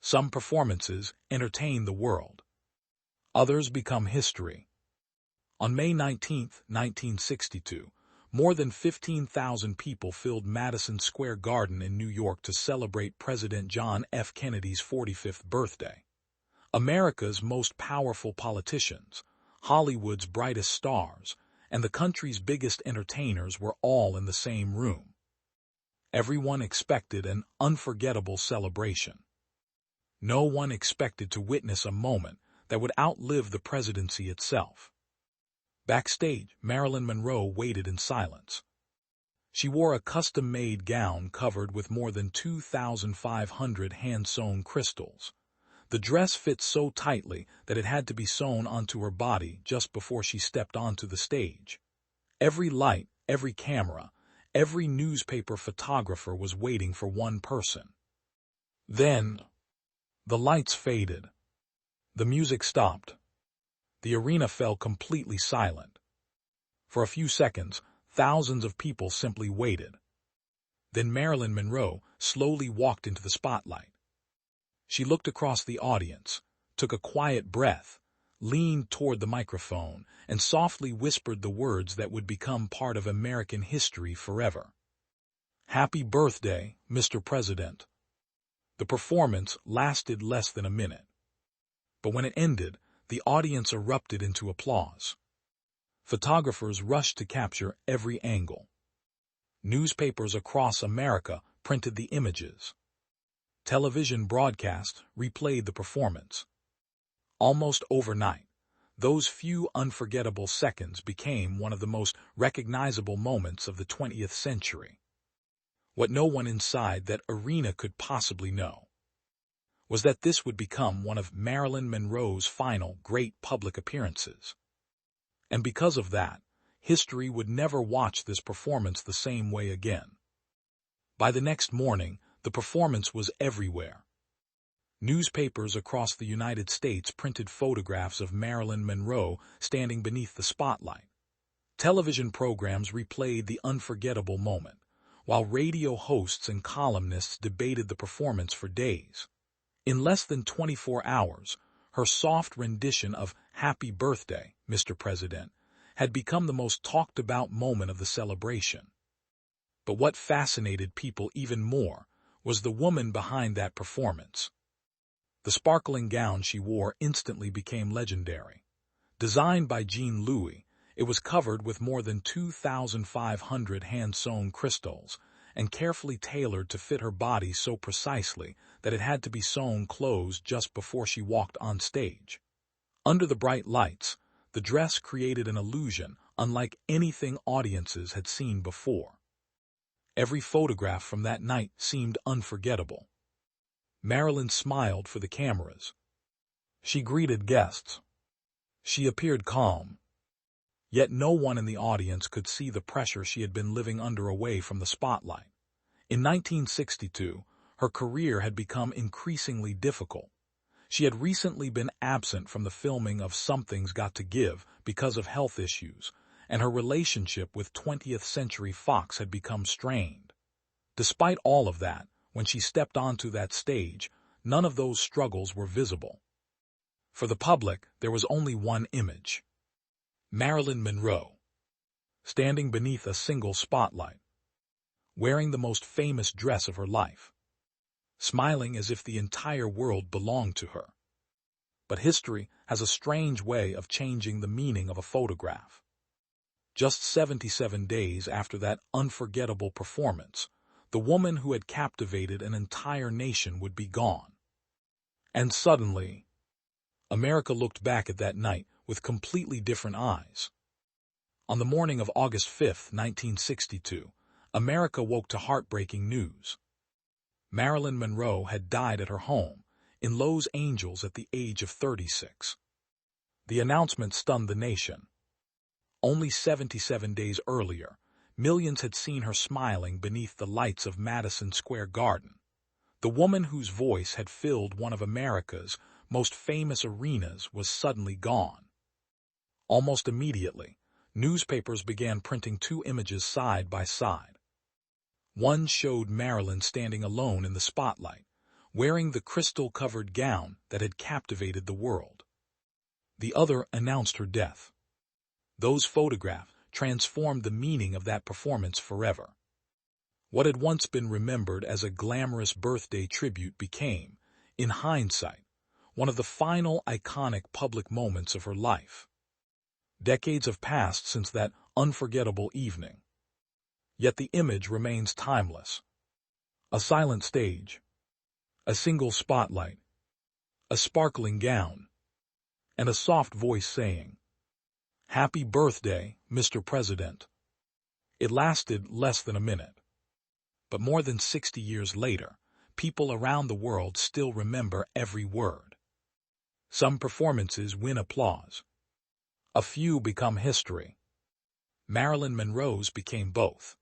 Some performances entertain the world. Others become history. On May 19, 1962, more than 15,000 people filled Madison Square Garden in New York to celebrate President John F. Kennedy's 45th birthday. America's most powerful politicians, Hollywood's brightest stars, and the country's biggest entertainers were all in the same room. Everyone expected an unforgettable celebration. No one expected to witness a moment that would outlive the presidency itself. Backstage, Marilyn Monroe waited in silence. She wore a custom-made gown covered with more than 2,500 hand-sewn crystals. The dress fit so tightly that it had to be sewn onto her body just before she stepped onto the stage. Every light, every camera, every newspaper photographer was waiting for one person. Then, the lights faded. The music stopped. The arena fell completely silent. For a few seconds, thousands of people simply waited. Then Marilyn Monroe slowly walked into the spotlight. She looked across the audience, took a quiet breath, leaned toward the microphone, and softly whispered the words that would become part of American history forever. "Happy birthday, Mr. President." The performance lasted less than a minute. But when it ended, the audience erupted into applause. Photographers rushed to capture every angle. Newspapers across America printed the images. Television broadcasts replayed the performance. Almost overnight, those few unforgettable seconds became one of the most recognizable moments of the 20th century. What no one inside that arena could possibly know was that this would become one of Marilyn Monroe's final great public appearances. And because of that, history would never watch this performance the same way again. By the next morning, the performance was everywhere. Newspapers across the United States printed photographs of Marilyn Monroe standing beneath the spotlight. Television programs replayed the unforgettable moment, while radio hosts and columnists debated the performance for days. In less than 24 hours, her soft rendition of "Happy Birthday, Mr. President" had become the most talked-about moment of the celebration. But what fascinated people even more was the woman behind that performance. The sparkling gown she wore instantly became legendary. Designed by Jean Louis, it was covered with more than 2,500 hand-sewn crystals and carefully tailored to fit her body so precisely that it had to be sewn closed just before she walked on stage. Under the bright lights, the dress created an illusion unlike anything audiences had seen before. Every photograph from that night seemed unforgettable. Marilyn smiled for the cameras. She greeted guests. She appeared calm. Yet no one in the audience could see the pressure she had been living under away from the spotlight. In 1962, her career had become increasingly difficult. She had recently been absent from the filming of Something's Got to Give because of health issues, and her relationship with 20th Century Fox had become strained. Despite all of that, when she stepped onto that stage, none of those struggles were visible. For the public, there was only one image: Marilyn Monroe, standing beneath a single spotlight, wearing the most famous dress of her life, smiling as if the entire world belonged to her. But history has a strange way of changing the meaning of a photograph. Just 77 days after that unforgettable performance, the woman who had captivated an entire nation would be gone. And suddenly, America looked back at that night with completely different eyes. On the morning of August 5, 1962, America woke to heartbreaking news. Marilyn Monroe had died at her home in Los Angeles at the age of 36. The announcement stunned the nation. Only 77 days earlier, millions had seen her smiling beneath the lights of Madison Square Garden. The woman whose voice had filled one of America's most famous arenas was suddenly gone. Almost immediately, newspapers began printing two images side by side. One showed Marilyn standing alone in the spotlight, wearing the crystal-covered gown that had captivated the world. The other announced her death. Those photographs transformed the meaning of that performance forever. What had once been remembered as a glamorous birthday tribute became, in hindsight, one of the final iconic public moments of her life. Decades have passed since that unforgettable evening. Yet the image remains timeless. A silent stage, a single spotlight, a sparkling gown, and a soft voice saying, "Happy birthday, Mr. President." It lasted less than a minute. But more than 60 years later, people around the world still remember every word. Some performances win applause. A few become history. Marilyn Monroe's became both.